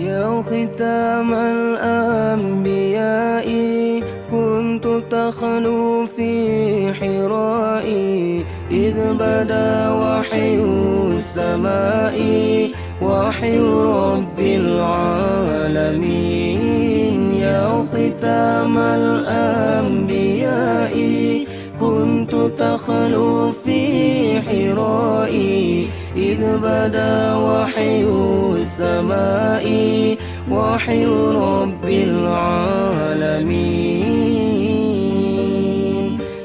يا ختام الأنبياء كنت تخلو في حرائي إذ بدا وحي السماء وحي رب العالمين. يا ختام الأنبياء كنت تخلو في حرائي إذ بدا وحي السماء وحي رب العالمين.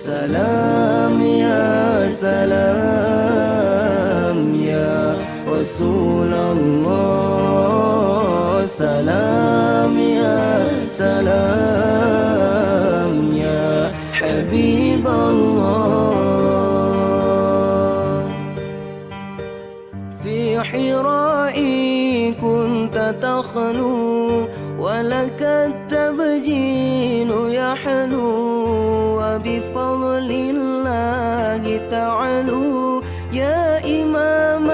سلام يا سلام يا رسول الله، سلام يا سلام يا حبيب الله. في حرائي كنت تخلو ولك التبجيل يحلو وبفضل الله تعلو يا إمام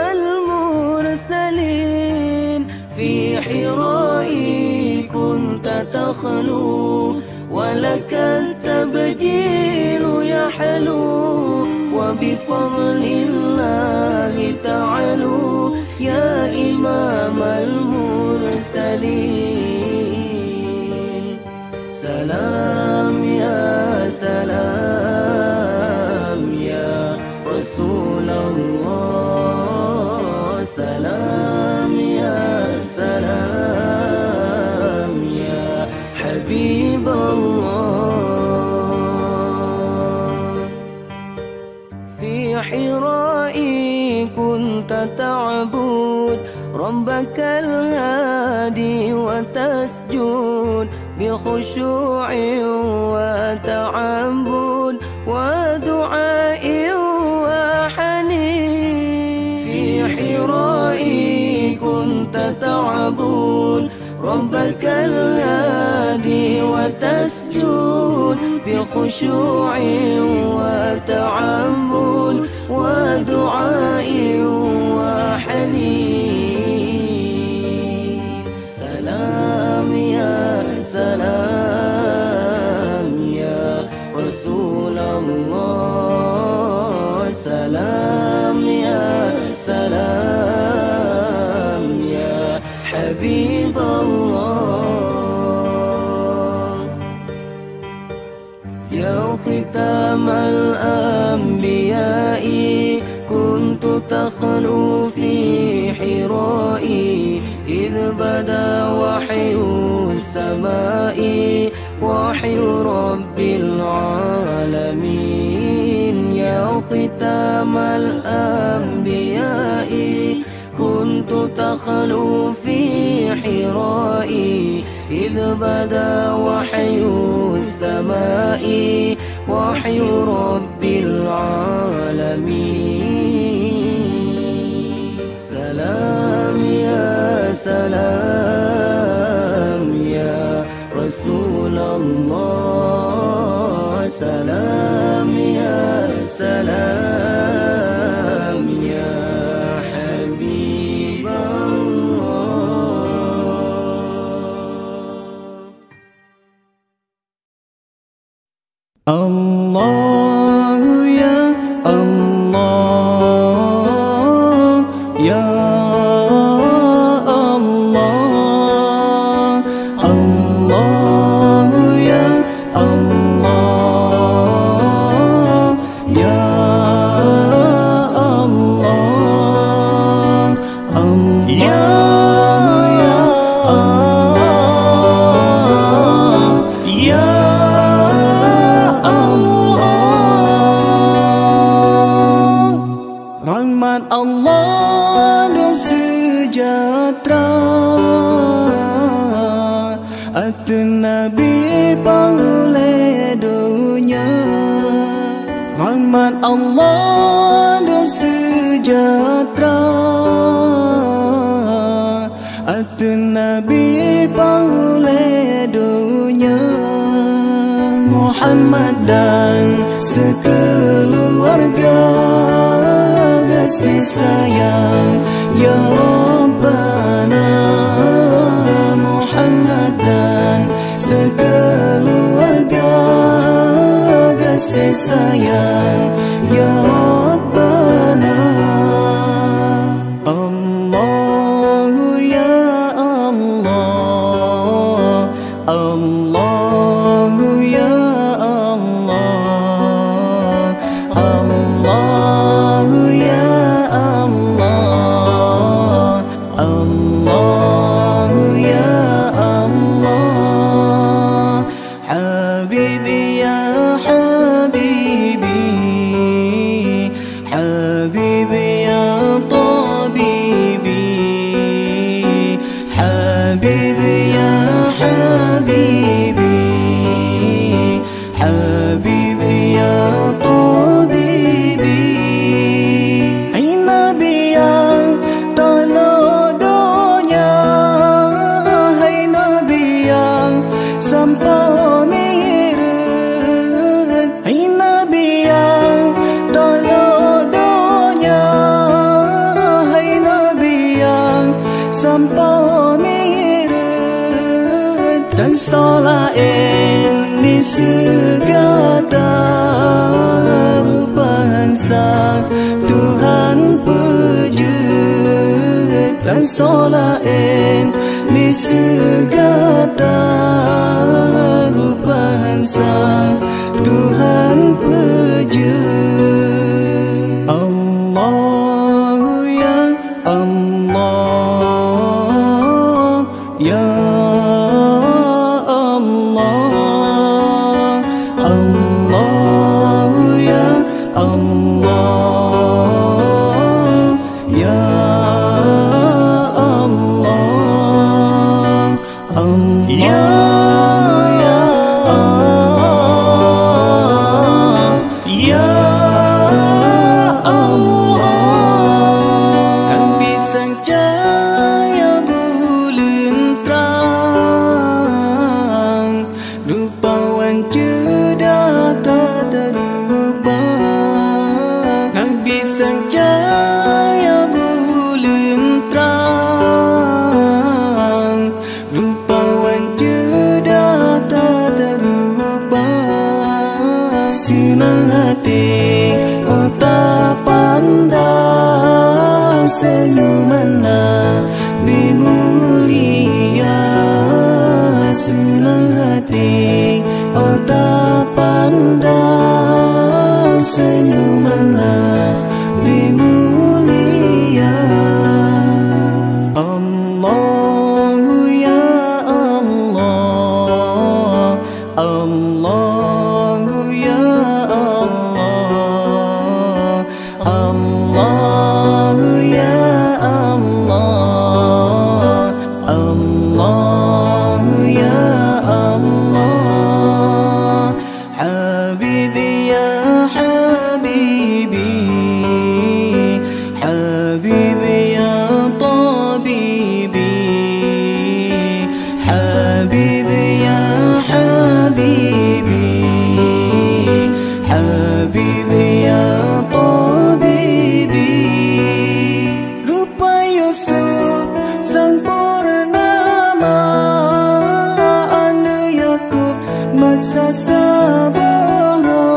المرسلين. في حرائي كنت تخلو ولك التبجيل يحلو وبفضل الله تعلو يا إمام المرسلين. سلام يا سلام يا رسول الله، سلام يا سلام يا حبيب الله. في حرائي كنت تعبد ربك الهادي وتسجد بخشوع وتعبد ودعاء وحنين. في حرائي كنت تعبد ربك الهادي وتسجد بخشوع وتعبد ودعاء وحنين. سلام يا سلام يا رسول الله، سلام يا سلام يا حبيب الله. يا ختام الأنبياء كنت تخلو في حرائي إذ بدا وحي السماء وحي رب العالمين. يا ختام الأنبياء كنت تخلو في حرائي إذ بدا وحي السماء وحي رب العالمين. سلام يا سلام يا رسول الله، سلام يا سلام يا حبيب الله يا الله يا الله، الله يا الله يا الله، الله يا الله يا rahmat Allah dan sejahtera atas Nabi panglai dunia. Rahmat Allah dan sejahtera atas Nabi panglai dunia. Muhammad dan sekeluarga kasih sayang ya Rabbana. sayang ya Rabbana. Allah ya Allah, Allah ya Allah, Allah ya Allah, Allah ya Allah. Habibi ya Habibi, Habibi ya Tabibi, Habibi ya Habibi, Habibi ya Tabibi. Hai Nabi yang tolong dunia, hai Nabi yang sampai mirat, hai Nabi yang tolong dunia, hai Nabi yang sampai mirat. Dan solain di segala rupahan sang Tuhan pujud. Dan solain di segala rupahan sang Tuhan pujud. Allah ya Allah ya Allah, Allah ya Allah ya Allah, Allah ya Allah ya Allah. Kan pisang cahaya bulan terang, rupawan cedak tak terupa. Kan pisang cahaya bulan terang, rupawan cedak tak terupa. Senang hati tak pandang senyuman Nabi mulia. Senang hati tak pandang senyuman Nabi mulia. Allah ya Allah, Allah ya Allah, Allah ya Allah, Allah ya Allah. Habibi ya Habibi, Habibi ya Tabibi, Habibi ya Habibi, Habibi ya Tabibi. Rupa Yusuf sang purnama, anak Yakub masa sabara.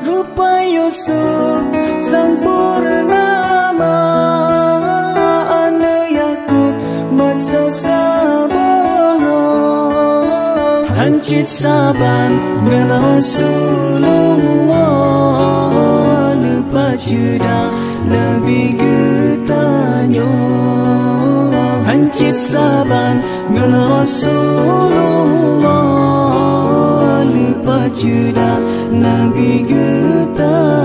Rupa Yusuf sang purnama, anak Yakub masa sabara. Hancit saban dengan Rasulullah, lupa jeda Nabi getanya. Hancit saban dengan Rasulullah, lupa jeda Nabi getanya.